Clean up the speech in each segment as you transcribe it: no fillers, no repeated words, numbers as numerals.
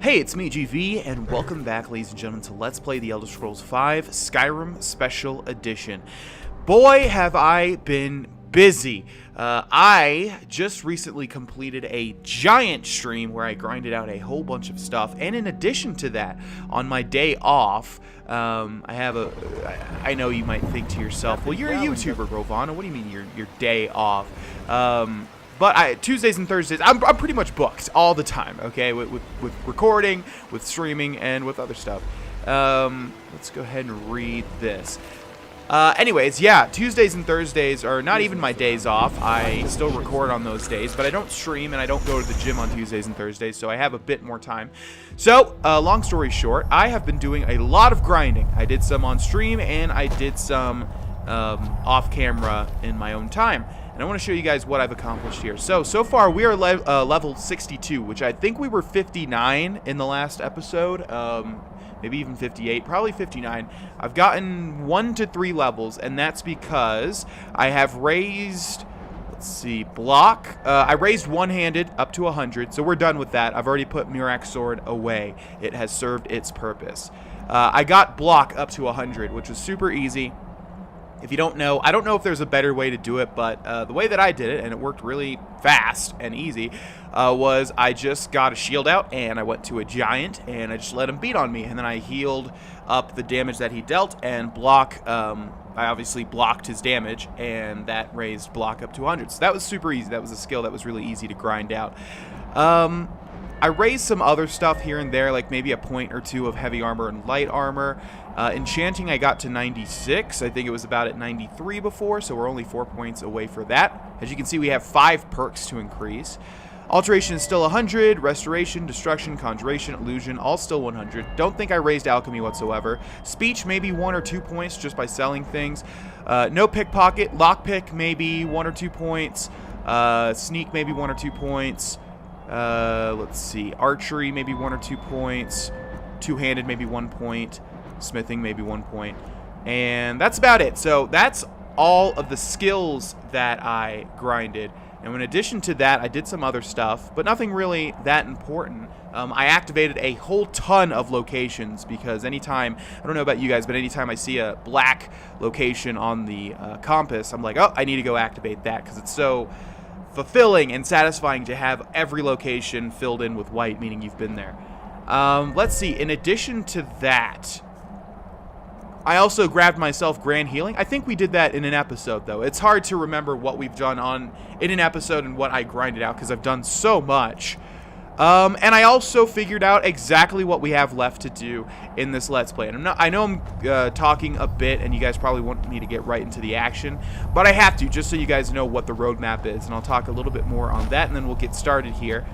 Hey, it's me, GV, and welcome back, ladies and gentlemen, to Let's Play The Elder Scrolls V Skyrim Special Edition. Boy, have I been busy. I just recently completed a giant stream where I grinded out a whole bunch of stuff, and in addition to that, on my day off, I know you might think to yourself, well, you're a YouTuber, Grohlvana, what do you mean your day off? But Tuesdays and Thursdays, I'm pretty much booked all the time, okay, with recording, with streaming, and with other stuff. Let's go ahead and read this. Anyways, yeah, Tuesdays and Thursdays are not even my days off. I still record on those days, but I don't stream and I don't go to the gym on Tuesdays and Thursdays, so I have a bit more time. So, long story short, I have been doing a lot of grinding. I did some on stream and I did some off camera in my own time. And I want to show you guys what I've accomplished here. So far we are level 62, which I think we were 59 in the last episode. Maybe even 58, probably 59. I've gotten 1 to 3 levels, and that's because I have raised, let's see, block. I raised one-handed up to 100, so we're done with that. I've already put Murak's sword away. It has served its purpose. I got block up to 100, which was super easy. If you don't know, I don't know if there's a better way to do it, but the way that I did it, and it worked really fast and easy, was I just got a shield out, and I went to a giant, and I just let him beat on me, and then I healed up the damage that he dealt, and block, I obviously blocked his damage, and that raised block up to 100. So that was super easy. That was a skill that was really easy to grind out. I raised some other stuff here and there, like maybe a point or two of heavy armor and light armor. Enchanting, I got to 96. I think it was about at 93 before, so we're only 4 points away for that. As you can see, we have 5 perks to increase. Alteration is still 100. Restoration, Destruction, Conjuration, Illusion, all still 100. Don't think I raised Alchemy whatsoever. Speech, maybe 1 or 2 points just by selling things. No pickpocket. Lockpick, maybe 1 or 2 points. Sneak, maybe 1 or 2 points. Let's see. Archery, maybe 1 or 2 points. Two-handed, maybe 1 point. Smithing, maybe 1 point. And that's about it. So that's all of the skills that I grinded. And in addition to that, I did some other stuff, but nothing really that important. I activated a whole ton of locations because anytime, I don't know about you guys, but anytime I see a black location on the compass, I'm like, oh, I need to go activate that because it's so fulfilling and satisfying to have every location filled in with white, meaning you've been there. Let's see, in addition to that, I also grabbed myself Grand Healing. I think we did that in an episode, though. It's hard to remember what we've done in an episode and what I grinded out because I've done so much. And I also figured out exactly what we have left to do in this Let's Play. And I know I'm talking a bit, and you guys probably want me to get right into the action, but I have to, just so you guys know what the roadmap is. And I'll talk a little bit more on that, and then we'll get started here.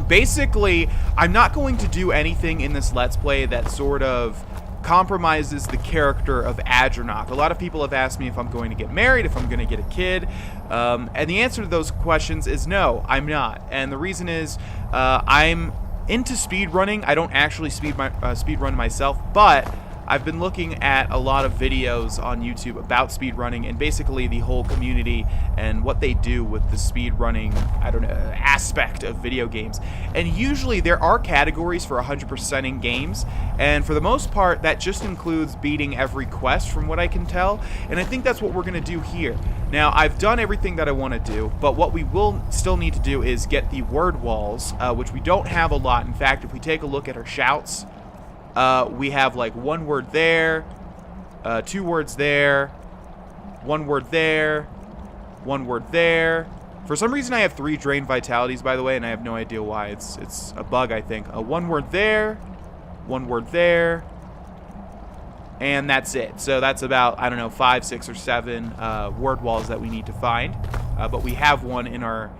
Basically, I'm not going to do anything in this Let's Play that sort of compromises the character of Adrenoch. A lot of people have asked me if I'm going to get married, if I'm going to get a kid, and the answer to those questions is no, I'm not. And the reason is I'm into speedrunning. I don't actually speedrun myself, but I've been looking at a lot of videos on YouTube about speedrunning and basically the whole community and what they do with the speedrunning, I don't know, aspect of video games. And usually there are categories for 100%ing games, and for the most part that just includes beating every quest from what I can tell, and I think that's what we're going to do here. Now, I've done everything that I want to do, but what we will still need to do is get the word walls, which we don't have a lot. In fact, if we take a look at our shouts, we have like 1 word there, 2 words there, 1 word there, 1 word there. For some reason I have 3 drained vitalities, by the way, and I have no idea why. It's a bug, I think. 1 word there, 1 word there, and that's it. So that's about, I don't know, 5, 6, or 7 word walls that we need to find. But we have one in our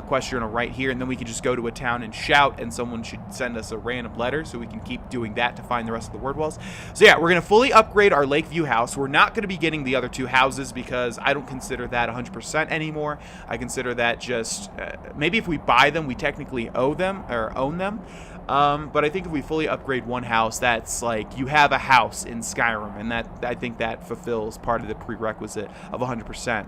quest journal right here, and then we can just go to a town and shout, and someone should send us a random letter, so we can keep doing that to find the rest of the word walls. So yeah, we're going to fully upgrade our Lakeview house. We're not going to be getting the other 2 houses because I don't consider that 100% anymore. I consider that just, maybe if we buy them, we technically owe them, or own them. But I think if we fully upgrade 1 house, that's like, you have a house in Skyrim, and that, I think that fulfills part of the prerequisite of 100%.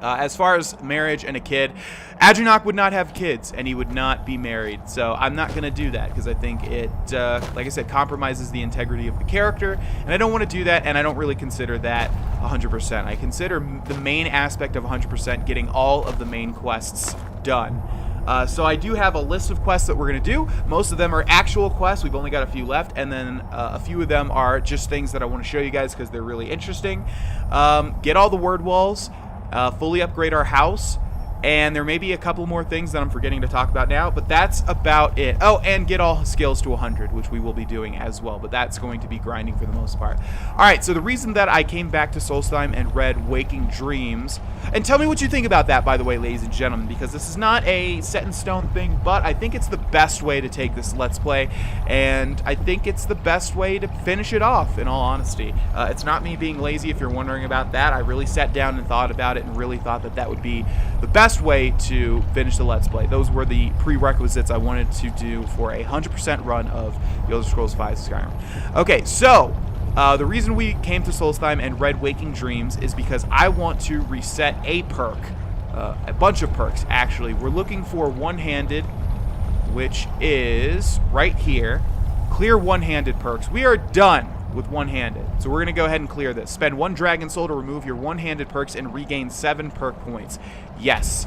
As far as marriage and a kid, Adrenoch would not have kids, and he would not be married. So I'm not going to do that because I think it, like I said, compromises the integrity of the character, and I don't want to do that, and I don't really consider that 100%. I consider the main aspect of 100% getting all of the main quests done. So I do have a list of quests that we're going to do. Most of them are actual quests. We've only got a few left, and then a few of them are just things that I want to show you guys because they're really interesting. Get all the word walls. Fully upgrade our house, and there may be a couple more things that I'm forgetting to talk about now, but that's about it. Oh, and get all skills to 100, which we will be doing as well, but that's going to be grinding for the most part. Alright, so the reason that I came back to Solstheim and read Waking Dreams, and tell me what you think about that, by the way, ladies and gentlemen, because this is not a set-in-stone thing, but I think it's the best way to take this Let's Play, and I think it's the best way to finish it off, in all honesty. It's not me being lazy, if you're wondering about that. I really sat down and thought about it and really thought that that would be the best way to finish the Let's Play. Those were the prerequisites I wanted to do for a 100% run of The Elder Scrolls V Skyrim. Okay, so the reason we came to Solstheim and read Waking Dreams is because I want to reset a perk, a bunch of perks actually. We're looking for one-handed, which is right here. Clear one-handed perks. We are done with one-handed, so we're gonna go ahead and clear this. Spend 1 dragon soul to remove your one-handed perks and regain 7 perk points. Yes.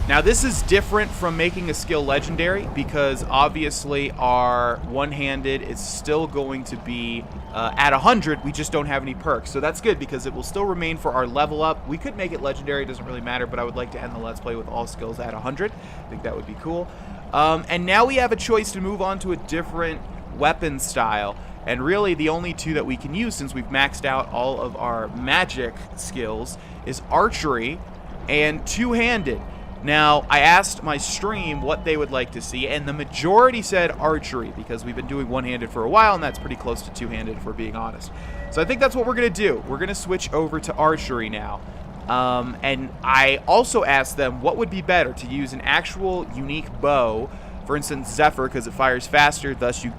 Now this is different from making a skill legendary because obviously our one-handed is still going to be at 100. We just don't have any perks, so that's good because it will still remain for our level up. We could make it legendary, it doesn't really matter, but I would like to end the Let's Play with all skills at 100. I think that would be cool. And now we have a choice to move on to a different weapon style, and really the only two that we can use since we've maxed out all of our magic skills is archery and two-handed. Now, I asked my stream what they would like to see, and the majority said archery, because we've been doing one-handed for a while, and that's pretty close to two-handed, if we're being honest. So I think that's what we're going to do. We're going to switch over to archery now. And I also asked them what would be better, to use an actual unique bow, for instance, Zephyr, because it fires faster, thus you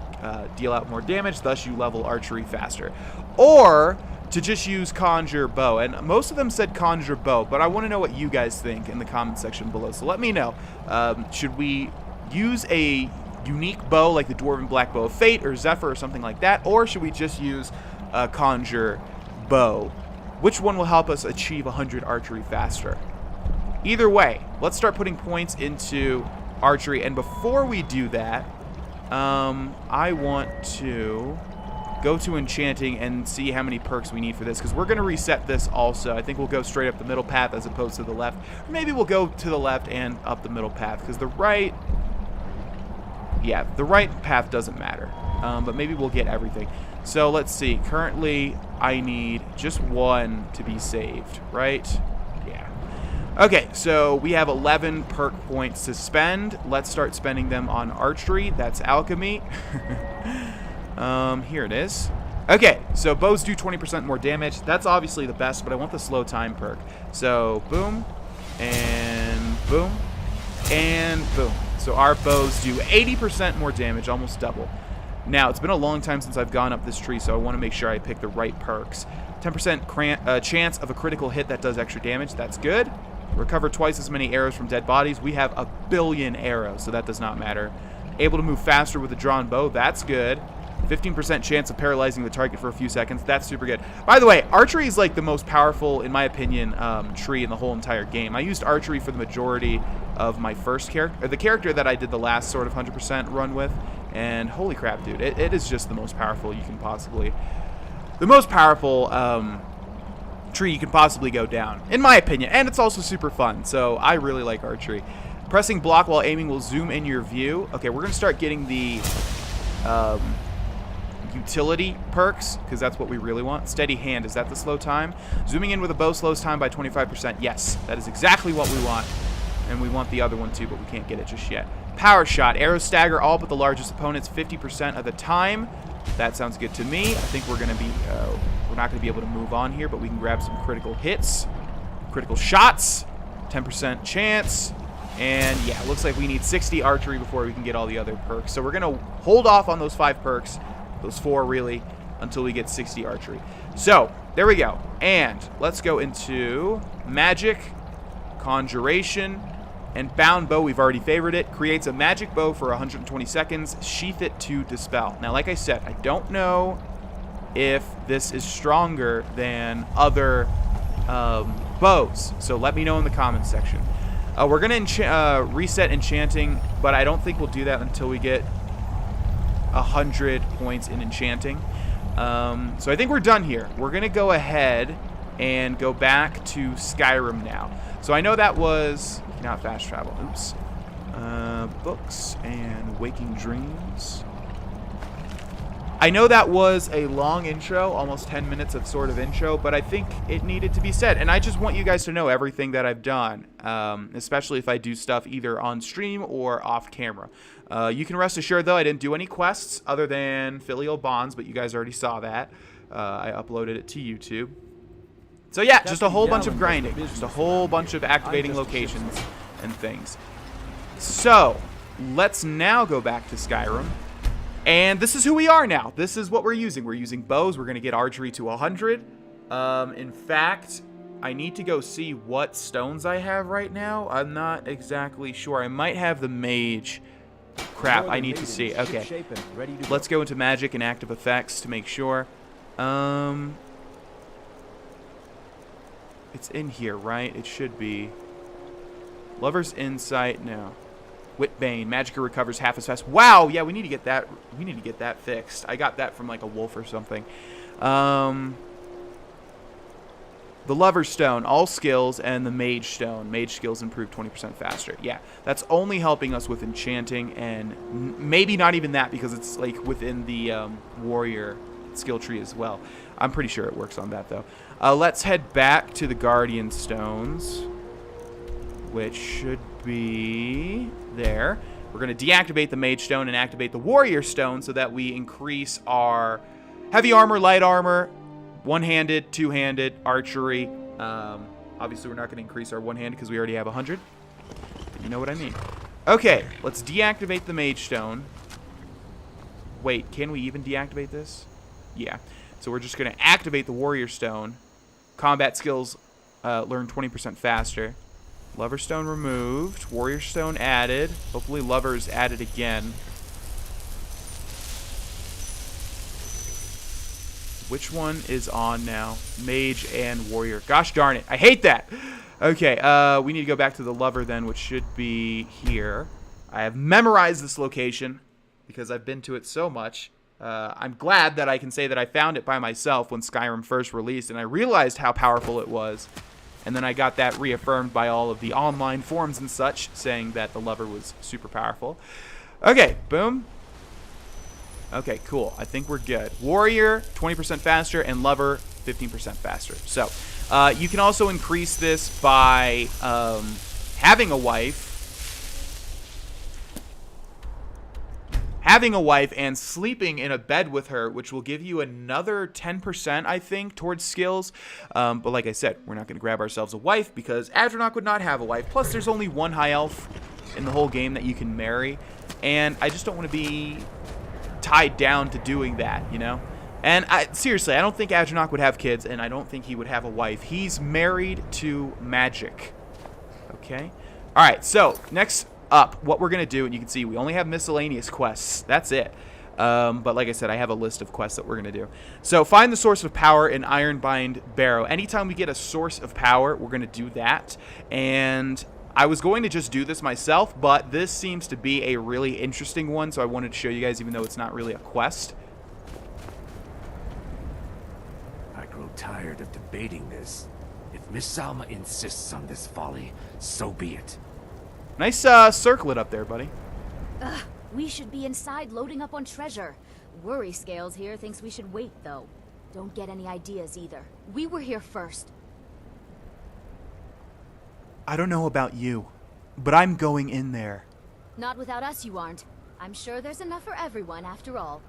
deal out more damage, thus you level archery faster. Or to just use Conjure Bow, and most of them said Conjure Bow, but I want to know what you guys think in the comment section below, so let me know. Should we use a unique bow like the Dwarven Black Bow of Fate or Zephyr or something like that, or should we just use Conjure Bow? Which one will help us achieve 100 archery faster? Either way, let's start putting points into archery, and before we do that, I want to go to enchanting and see how many perks we need for this, because we're going to reset this also. I think we'll go straight up the middle path as opposed to the left, or maybe we'll go to the left and up the middle path, because the right, yeah, the right path doesn't matter, but maybe we'll get everything. So let's see, currently I need just 1 to be saved, right? Yeah. Okay, so we have 11 perk points to spend. Let's start spending them on archery. That's alchemy. Here it is. Okay, so bows do 20% more damage. That's obviously the best, but I want the slow time perk. So boom, and boom, and boom. So our bows do 80% more damage, almost double. Now, it's been a long time since I've gone up this tree, so I want to make sure I pick the right perks. 10% chance of a critical hit that does extra damage. That's good. Recover twice as many arrows from dead bodies. We have 1 billion arrows, so that does not matter. Able to move faster with a drawn bow. That's good. 15% chance of paralyzing the target for a few seconds. That's super good. By the way, archery is like the most powerful, in my opinion, tree in the whole entire game. I used archery for the majority of my first character, or the character that I did the last sort of 100% run with, and holy crap, dude, it is just the most powerful you can possibly, the most powerful tree you can possibly go down, in my opinion, and it's also super fun, so I really like archery. Pressing block while aiming will zoom in your view. Okay, we're going to start getting the utility perks, because that's what we really want. Steady hand, is that the slow time? Zooming in with a bow slows time by 25%. Yes, that is exactly what we want. And we want the other one too, but we can't get it just yet. Power shot, arrows stagger all but the largest opponents 50% of the time. That sounds good to me. I think we're going to be, we're not going to be able to move on here, but we can grab some critical hits, critical shots, 10% chance. And yeah, it looks like we need 60 archery before we can get all the other perks. So we're going to hold off on those 5 perks, those 4 really, until we get 60 archery. So, there we go. And let's go into magic, conjuration, and bound bow. We've already favored it. Creates a magic bow for 120 seconds. Sheath it to dispel. Now, like I said, I don't know if this is stronger than other bows. So let me know in the comments section. We're going to reset enchanting, but I don't think we'll do that until we get 100 points in enchanting. So I think we're done here. We're going to go ahead and go back to Skyrim now. So I know that was not fast travel. Oops. Books and waking dreams. I know that was a long intro, almost 10 minutes of sort of intro, but I think it needed to be said. And I just want you guys to know everything that I've done, especially if I do stuff either on stream or off camera. You can rest assured, though, I didn't do any quests other than filial bonds, but you guys already saw that. I uploaded it to YouTube. So yeah, just a whole bunch of grinding, just a whole bunch of activating locations and things. So let's now go back to Skyrim. And this is who we are now. This is what we're using. We're using bows. We're going to get archery to 100. In fact, I need to go see what stones I have right now. I'm not exactly sure. I might have the mage. Crap, I need to see. Okay. Let's go into magic and active effects to make sure. It's in here, right? It should be. Lover's Insight. No. Witbane. Magicka recovers half as fast. Wow, yeah, we need to get that. We need to get that fixed. I got that from like a wolf or something. The Lover's Stone, all skills, and the Mage Stone. Mage skills improve 20% faster. Yeah, that's only helping us with enchanting, and maybe not even that because it's like within the warrior skill tree as well. I'm pretty sure it works on that though. Let's head back to the Guardian Stones, which should be there. We're going to deactivate the Mage Stone and activate the Warrior Stone so that we increase our heavy armor, light armor, one-handed, two-handed, archery. Obviously, we're not going to increase our one-handed because we already have 100. But you know what I mean. Okay, let's deactivate the Mage Stone. Wait, can we even deactivate this? Yeah. So we're just going to activate the Warrior Stone. Combat skills learn 20% faster. Lover Stone removed. Warrior Stone added. Hopefully Lover's added again. Which one is on now? Mage and Warrior. Gosh darn it. I hate that. Okay, we need to go back to the Lover then, which should be here. I have memorized this location because I've been to it so much. I'm glad that I can say that I found it by myself when Skyrim first released, and I realized how powerful it was. And then I got that reaffirmed by all of the online forums and such, saying that the Lover was super powerful. Okay, boom. Okay, cool. I think we're good. Warrior, 20% faster, and Lover, 15% faster. So, you can also increase this by having a wife. Having a wife and sleeping in a bed with her, which will give you another 10%, I think, towards skills. But like I said, we're not going to grab ourselves a wife because Adrenoch would not have a wife. Plus, there's only one high elf in the whole game that you can marry. And I just don't want to be tied down to doing that, you know? And seriously, I don't think Adrenoch would have kids, and I don't think he would have a wife. He's married to magic. Okay? All right, so next up, what we're going to do, and you can see we only have miscellaneous quests. That's it. But like I said, I have a list of quests that we're going to do. So find the source of power in Ironbind Barrow. Anytime we get a source of power, we're going to do that. And I was going to just do this myself, but this seems to be a really interesting one, so I wanted to show you guys even though it's not really a quest. I grow tired of debating this. If Miss Salma insists on this folly, so be it. Nice circlet up there, buddy. Ugh, we should be inside loading up on treasure. Worry Scales here thinks we should wait, though. Don't get any ideas either. We were here first. I don't know about you, but I'm going in there. Not without us, you aren't. I'm sure there's enough for everyone, after all.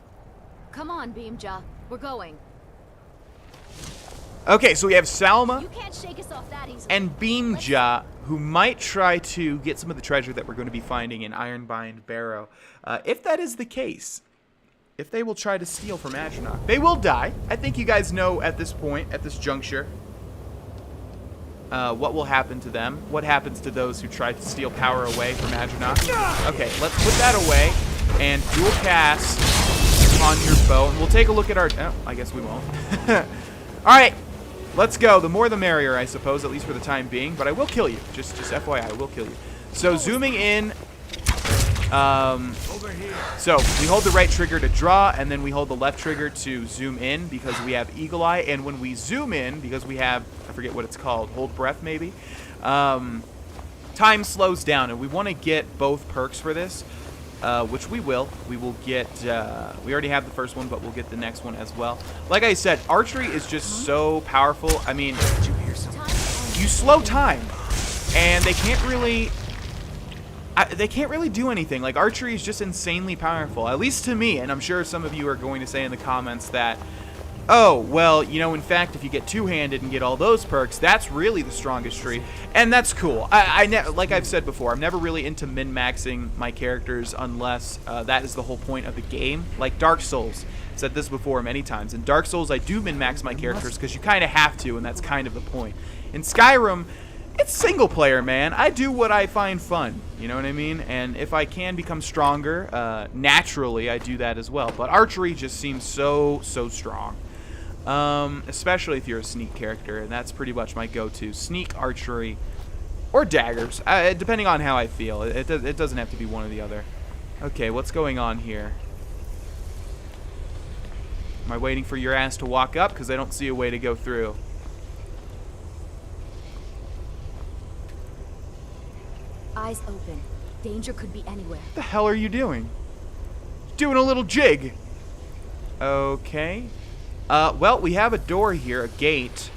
Come on, Beamja. We're going. Okay, so we have Salma You can't shake us off that easily. and Beamja, who might try to get some of the treasure that we're going to be finding in Ironbind Barrow. If that is the case, if they will try to steal from Adrenoch. They will die. I think you guys know at this point, at this juncture, what will happen to them. What happens to those who try to steal power away from Adrenoch. Okay, let's put that away and dual cast Conjure Bow. And we'll take a look at our... Oh, I guess we won't. Alright, let's go. The more the merrier, I suppose, at least for the time being. But I will kill you. Just FYI, I will kill you. So zooming in... So we hold the right trigger to draw, and then we hold the left trigger to zoom in because we have Eagle Eye. And when we zoom in, because we have, I forget what it's called, hold breath maybe, time slows down, and we want to get both perks for this, which we will. We will get, we already have the first one, but we'll get the next one as well. Like I said, archery is just so powerful. I mean, you slow time, and they can't really do anything. Like, archery is just insanely powerful, at least to me, and I'm sure some of you are going to say in the comments that, oh, well, you know, in fact, if you get two-handed and get all those perks, that's really the strongest tree, and that's cool. Like I've said before, I'm never really into min-maxing my characters unless that is the whole point of the game. Like Dark Souls, I've said this before many times. In Dark Souls, I do min-max my characters because you kind of have to, and that's kind of the point. In Skyrim, it's single player, man. I do what I find fun, you know what I mean? And if I can become stronger, naturally, I do that as well. But archery just seems so strong. Especially if you're a sneak character, and that's pretty much my go-to. Sneak, archery, or daggers, depending on how I feel. It doesn't have to be one or the other. Okay, what's going on here? Am I waiting for your ass to walk up? Because I don't see a way to go through. Eyes open. Danger could be anywhere. What the hell are you doing? Doing a little jig. Okay. Well, we have a door here, a gate,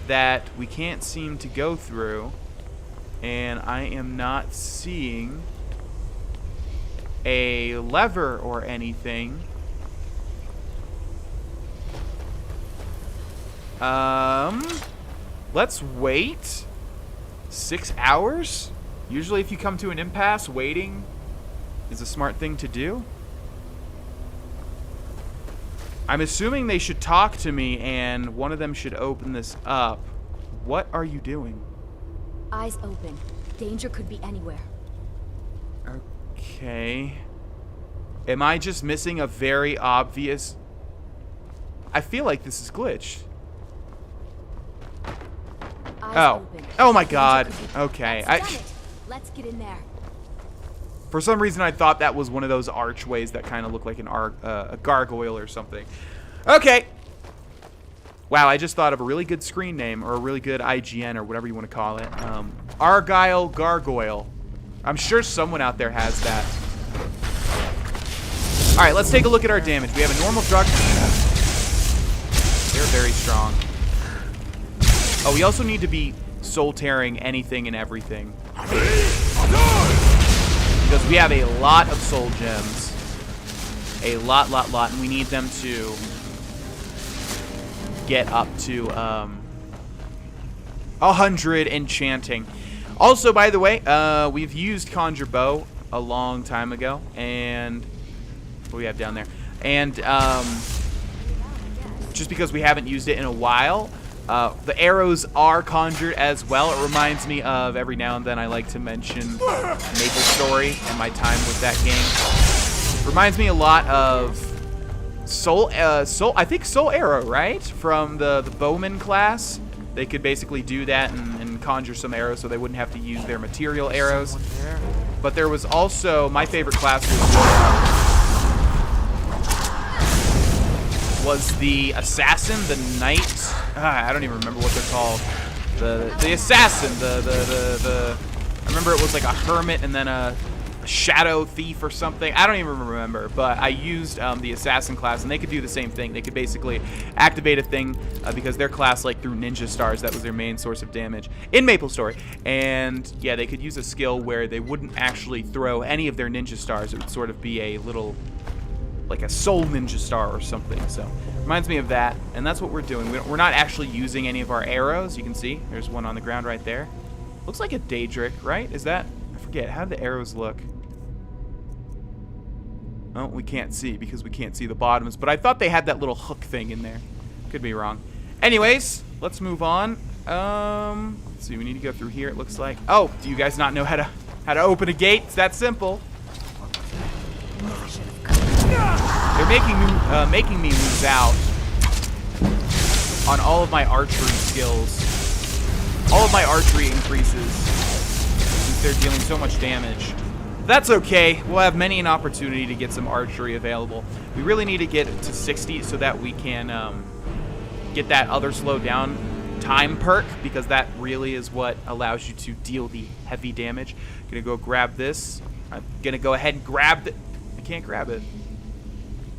that we can't seem to go through. And I am not seeing a lever or anything. Let's wait 6 hours? Usually if you come to an impasse, waiting is a smart thing to do. I'm assuming they should talk to me and one of them should open this up. What are you doing? Eyes open. Danger could be anywhere. Okay. Am I just missing a very obvious... I feel like this is glitched. Eyes open. Oh my god. Okay. Let's get in there. For some reason, I thought that was one of those archways that kind of looked like a gargoyle or something. Okay. Wow, I just thought of a really good screen name, or a really good IGN, or whatever you want to call it. Argyle Gargoyle. I'm sure someone out there has that. Alright, let's take a look at our damage. We have a normal drug. They're very strong. Oh, we also need to be soul tearing anything and everything. Because we have a lot of soul gems. A lot, and we need them to get up to 100 enchanting. Also, by the way, we've used Conjure Bow a long time ago, and what do we have down there? And just because we haven't used it in a while, the arrows are conjured as well. It reminds me of, every now and then I like to mention Maple Story and my time with that game. Reminds me a lot of I think Soul Arrow, right? From the Bowman class. They could basically do that and conjure some arrows so they wouldn't have to use their material arrows. But there was also, my favorite class was the assassin, the knight. I don't even remember what they're called. The assassin, I remember it was like a hermit and then a shadow thief or something. I don't even remember, but I used the assassin class, and they could do the same thing. They could basically activate a thing because their class like threw ninja stars. That was their main source of damage in Maple Story. And yeah, they could use a skill where they wouldn't actually throw any of their ninja stars. It would sort of be a little, like a soul ninja star or something. So reminds me of that, and that's what we're doing. We're not actually using any of our arrows. You can see there's one on the ground right there. Looks like a Daedric, right? Is that, I forget, how do the arrows look? Oh, we can't see because we can't see the bottoms, but I thought they had that little hook thing in there. Could be wrong. Anyways, let's move on. Let's see, we need to go through here, it looks like. Oh, do you guys not know how to open a gate? It's that simple. They're making me lose out on all of my archery skills. All of my archery increases since they're dealing so much damage. That's okay. We'll have many an opportunity to get some archery available. We really need to get it to 60 so that we can get that other slow down time perk, because that really is what allows you to deal the heavy damage. Gonna go grab this. I'm gonna go ahead and grab it. I can't grab it.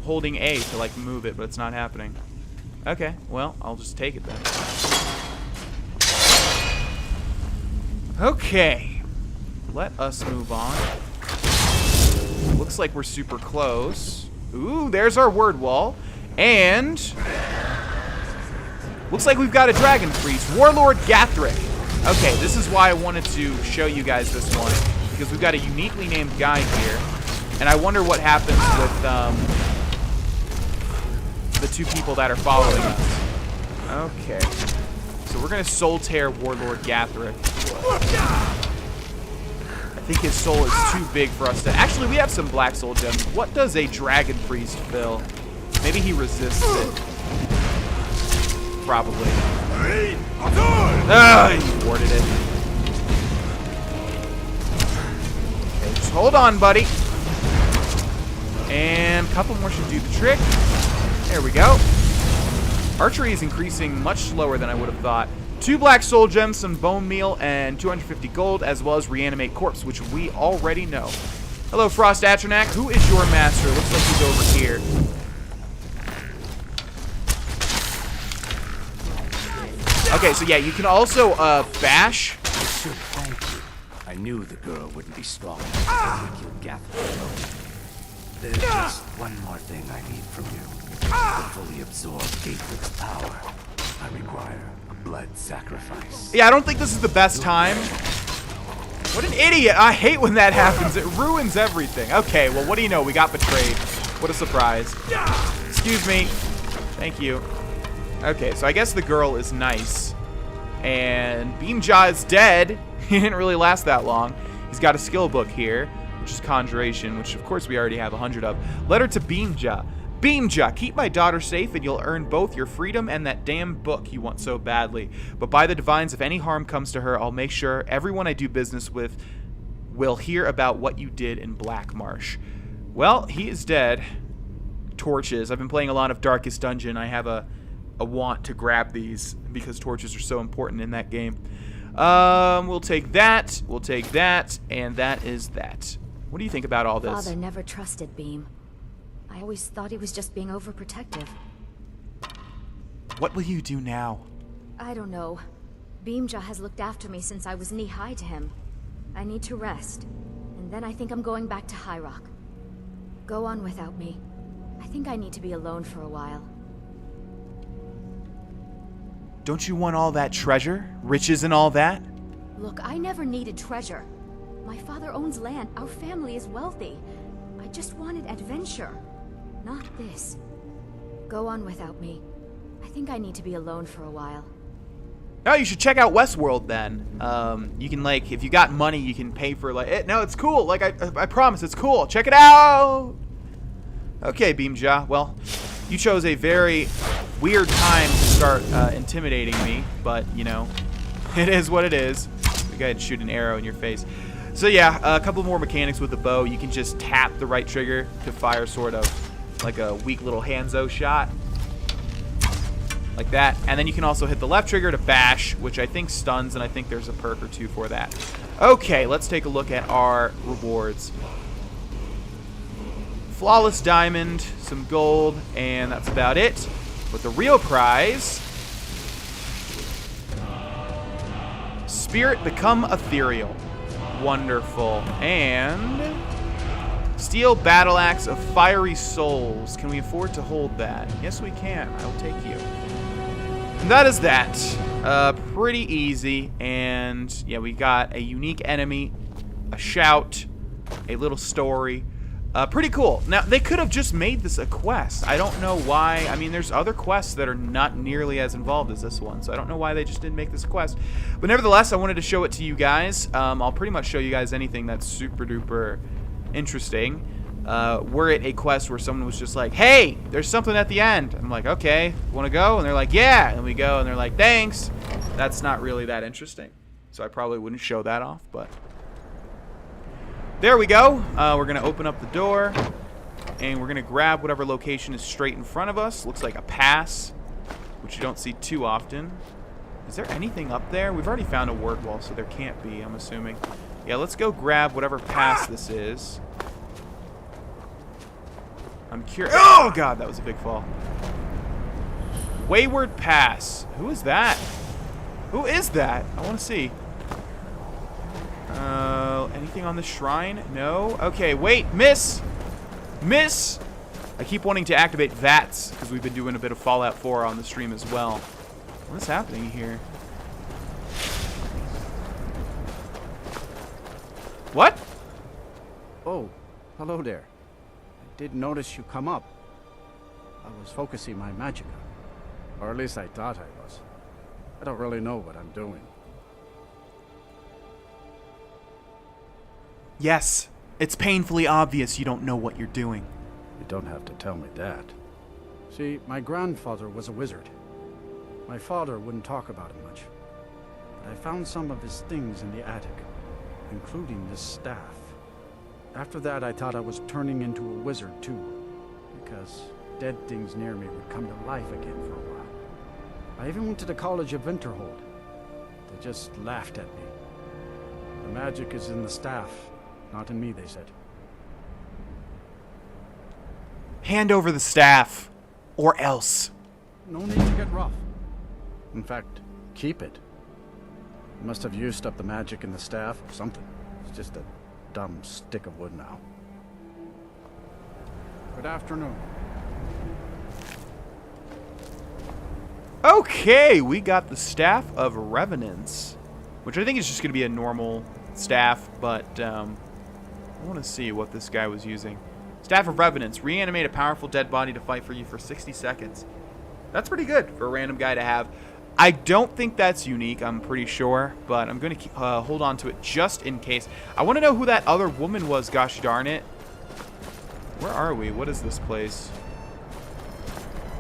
Holding A to like move it, but it's not happening. Okay, well, I'll just take it then. Okay, let us move on. Looks like we're super close. Ooh, there's our word wall. And looks like we've got a dragon priest, Warlord Gathric. Okay, this is why I wanted to show you guys this one, because we've got a uniquely named guy here, and I wonder what happens with the two people that are following us. Okay, so we're gonna soul tear Warlord Gathric. I think his soul is too big for us to... Actually, we have some black soul gems. What does a dragon priest fill? Maybe he resists it. Probably. Ah, he warded it. Okay, just hold on, buddy. And a couple more should do the trick. There we go. Archery is increasing much slower than I would have thought. 2 black soul gems, some bone meal, and 250 gold, as well as reanimate corpse, which we already know. Hello, Frost Adrenoch. Who is your master? Looks like he's over here. Okay, so yeah, you can also bash. I should thank you. I knew the girl wouldn't be strong enough to kill Gathric alone. There's just one more thing I need from you. To fully absorb Gaethric's power, I require a blood sacrifice. Yeah, I don't think this is the best time. What an idiot. I hate when that happens. It ruins everything. Okay, well, what do you know? We got betrayed. What a surprise. Excuse me. Thank you. Okay, so I guess the girl is nice. And Beamjaw is dead. He didn't really last that long. He's got a skill book here, which is Conjuration, which of course we already have 100 of. Letter to Beamjaw. Beamjaw, keep my daughter safe and you'll earn both your freedom and that damn book you want so badly. But by the divines, if any harm comes to her, I'll make sure everyone I do business with will hear about what you did in Black Marsh. Well, he is dead. Torches. I've been playing a lot of Darkest Dungeon. I have a want to grab these because torches are so important in that game. We'll take that, and that is that. What do you think about all this? Father never trusted Beam. I always thought he was just being overprotective. What will you do now? I don't know. Beamjaw has looked after me since I was knee-high to him. I need to rest, and then I think I'm going back to High Rock. Go on without me. I think I need to be alone for a while. Don't you want all that treasure? Riches and all that? Look, I never needed treasure. My father owns land. Our family is wealthy. I just wanted adventure. Not this. Go on without me. I think I need to be alone for a while. Oh, you should check out Westworld then. You can, like, if you got money, you can pay for, like, no, it's cool. Like, I promise, it's cool. Check it out! Okay, Beamjaw. Well, you chose a very weird time to start intimidating me, but, you know, it is what it is. We gotta shoot an arrow in your face. So, yeah, a couple more mechanics with the bow. You can just tap the right trigger to fire sort of like a weak little Hanzo shot. Like that. And then you can also hit the left trigger to bash, which I think stuns, and I think there's a perk or two for that. Okay, let's take a look at our rewards. Flawless diamond, some gold, and that's about it. But the real prize... Spirit Become Ethereal. Wonderful. And... Steel Battle Axe of Fiery Souls. Can we afford to hold that? Yes, we can. I'll take you. And that is that. Pretty easy. And, yeah, we got a unique enemy, a shout, a little story. Pretty cool. Now, they could have just made this a quest. I don't know why. I mean, there's other quests that are not nearly as involved as this one, so I don't know why they just didn't make this a quest. But nevertheless, I wanted to show it to you guys. I'll pretty much show you guys anything that's super duper interesting. Were it a quest where someone was just like, hey, there's something at the end. I'm like, okay, want to go? And they're like, yeah. And we go, and they're like, thanks. That's not really that interesting. So I probably wouldn't show that off, but... There we go. We're going to open up the door, and we're going to grab whatever location is straight in front of us. Looks like a pass, which you don't see too often. Is there anything up there? We've already found a word wall, so there can't be, I'm assuming. Yeah, let's go grab whatever pass this is. I'm curious. Oh, God, that was a big fall. Wayward Pass. Who is that? Who is that? I want to see. Anything on the shrine? No? Okay, wait, miss! Miss! I keep wanting to activate VATS, because we've been doing a bit of Fallout 4 on the stream as well. What's happening here? What? Oh, hello there. I did notice you come up. I was focusing my magic on, or at least I thought I was. I don't really know what I'm doing. Yes, it's painfully obvious you don't know what you're doing. You don't have to tell me that. See, my grandfather was a wizard. My father wouldn't talk about it much. But I found some of his things in the attic, including this staff. After that, I thought I was turning into a wizard too, because dead things near me would come to life again for a while. I even went to the College of Winterhold. They just laughed at me. The magic is in the staff. Not in me, they said. Hand over the staff, or else. No need to get rough. In fact, keep it. You must have used up the magic in the staff or something. It's just a dumb stick of wood now. Good afternoon. Okay, we got the Staff of Revenants, which I think is just going to be a normal staff, but I want to see what this guy was using. Staff of Revenants. Reanimate a powerful dead body to fight for you for 60 seconds. That's pretty good for a random guy to have. I don't think that's unique, I'm pretty sure, but I'm going to hold on to it just in case. I want to know who that other woman was, gosh darn it. Where are we? What is this place?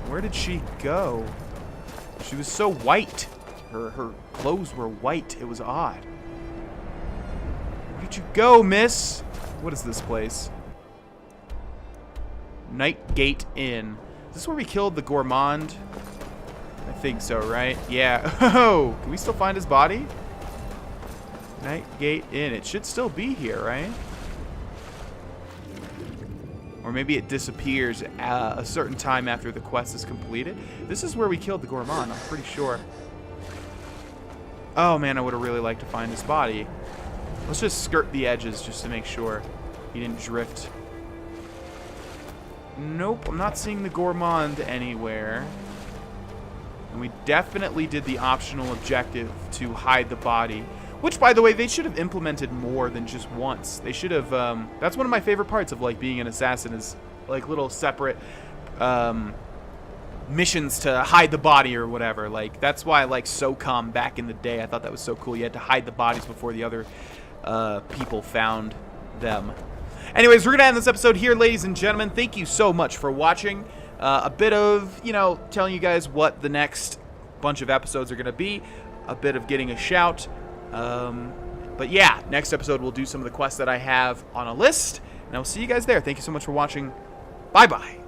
Where did she go? She was so white. Her clothes were white. It was odd. Where did you go, miss? What is this place? Nightgate Inn. Is this where we killed the gourmand? I think so, right? Yeah. Oh, can we still find his body? Nightgate Inn. It should still be here, right? Or maybe it disappears a certain time after the quest is completed. This is where we killed the gourmand, I'm pretty sure. Oh man, I would have really liked to find his body. Let's just skirt the edges just to make sure he didn't drift. Nope, I'm not seeing the gourmand anywhere. And we definitely did the optional objective to hide the body. Which, by the way, they should have implemented more than just once. They should have, that's one of my favorite parts of, like, being an assassin is, like, little separate, missions to hide the body or whatever. Like, that's why I like SOCOM back in the day. I thought that was so cool. You had to hide the bodies before the other, people found them. Anyways, we're going to end this episode here, ladies and gentlemen. Thank you so much for watching. A bit of, you know, telling you guys what the next bunch of episodes are going to be. A bit of getting a shout. But yeah, next episode we'll do some of the quests that I have on a list. And I'll see you guys there. Thank you so much for watching. Bye-bye.